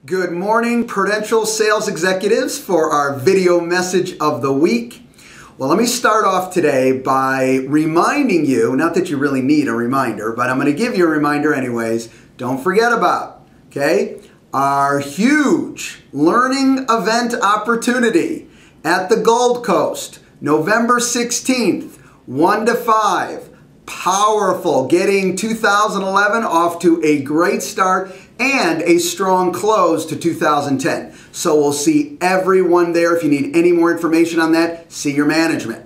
Good morning, Prudential sales executives, for our video message of the week. Well, let me start off today by reminding you, not that you really need a reminder, but I'm going to give you a reminder anyways. Don't forget about, our huge learning event opportunity at the Gold Coast, November 16th, 1 to 5. Powerful, getting 2011 off to a great start and a strong close to 2010. So we'll see everyone there. If you need any more information on that, see your management.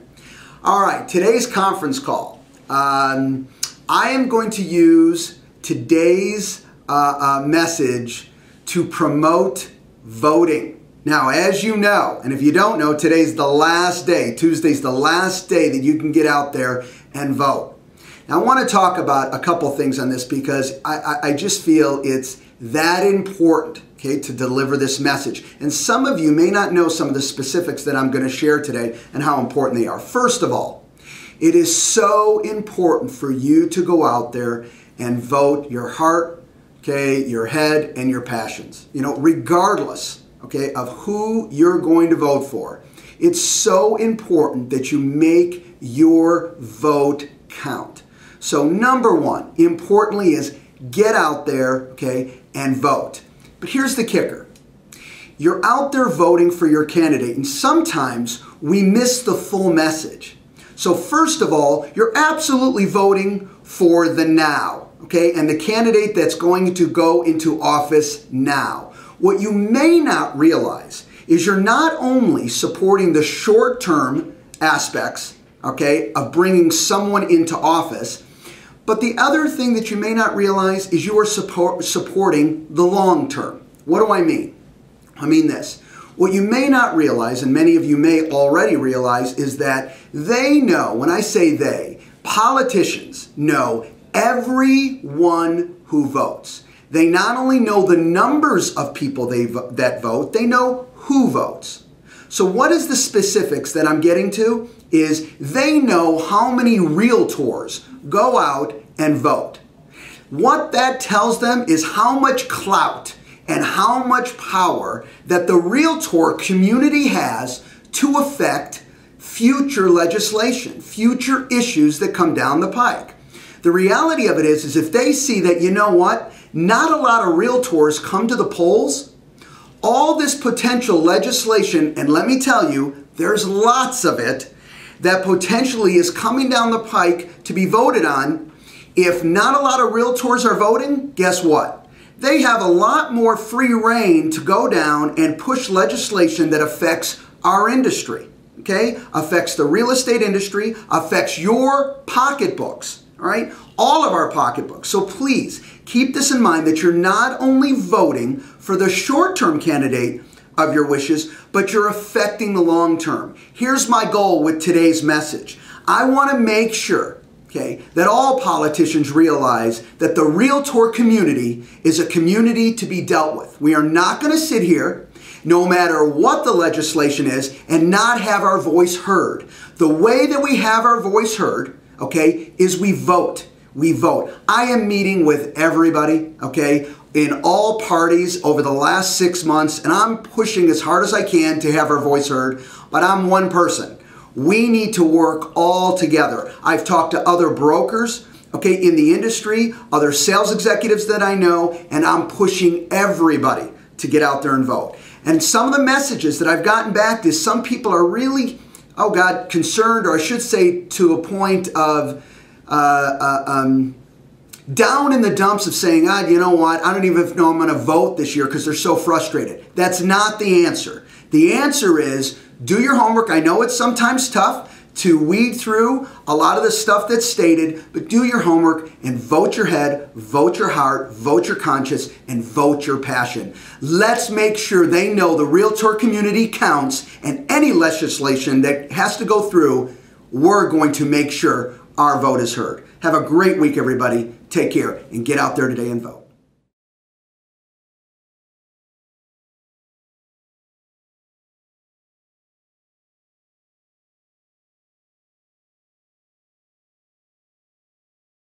All right, today's conference call. I am going to use today's message to promote voting. Now, as you know, and if you don't know, today's the last day. Tuesday's the last day that you can get out there and vote. Now, I want to talk about a couple things on this because I just feel it's that important, to deliver this message. And some of you may not know some of the specifics that I'm going to share today and how important they are. First of all, it is so important for you to go out there and vote your heart, your head, and your passions. Regardless, of who you're going to vote for. It's so important that you make your vote count. So number one, importantly, is get out there, and vote. But here's the kicker. You're out there voting for your candidate, and sometimes we miss the full message. So first of all, you're absolutely voting for the now, and the candidate that's going to go into office now. What you may not realize is you're not only supporting the short-term aspects, of bringing someone into office, but the other thing that you may not realize is you are supporting the long term. What do I mean? I mean this. What you may not realize, and many of you may already realize, is that they know, when I say they, politicians know everyone who votes. They not only know the numbers of people that vote, they know who votes. So what is the specifics that I'm getting to? Is they know how many realtors go out and vote. What that tells them is how much clout and how much power that the realtor community has to affect future legislation, future issues that come down the pike. The reality of it is if they see that, not a lot of realtors come to the polls, all this potential legislation, and let me tell you, there's lots of it, that potentially is coming down the pike to be voted on. If not a lot of realtors are voting, guess what? They have a lot more free reign to go down and push legislation that affects our industry, affects the real estate industry, affects your pocketbooks, all right? All of our pocketbooks. So please keep this in mind that you're not only voting for the short-term candidate of your wishes, but you're affecting the long term. Here's my goal with today's message. I want to make sure, that all politicians realize that the realtor community is a community to be dealt with. We are not going to sit here, no matter what the legislation is, and not have our voice heard. The way that we have our voice heard, is we vote. We vote. I am meeting with everybody, in all parties over the last 6 months, and I'm pushing as hard as I can to have our voice heard, but I'm one person. We need to work all together. I've talked to other brokers, in the industry, other sales executives that I know, and I'm pushing everybody to get out there and vote. And some of the messages that I've gotten back is some people are really, concerned, or I should say to a point of down in the dumps of saying, you know what, I don't even know I'm going to vote this year because they're so frustrated. That's not the answer. The answer is do your homework. I know it's sometimes tough to weed through a lot of the stuff that's stated, but do your homework and vote your head, vote your heart, vote your conscience, and vote your passion. Let's make sure they know the realtor community counts, and any legislation that has to go through, we're going to make sure our vote is heard. Have a great week, everybody. Take care and get out there today and vote.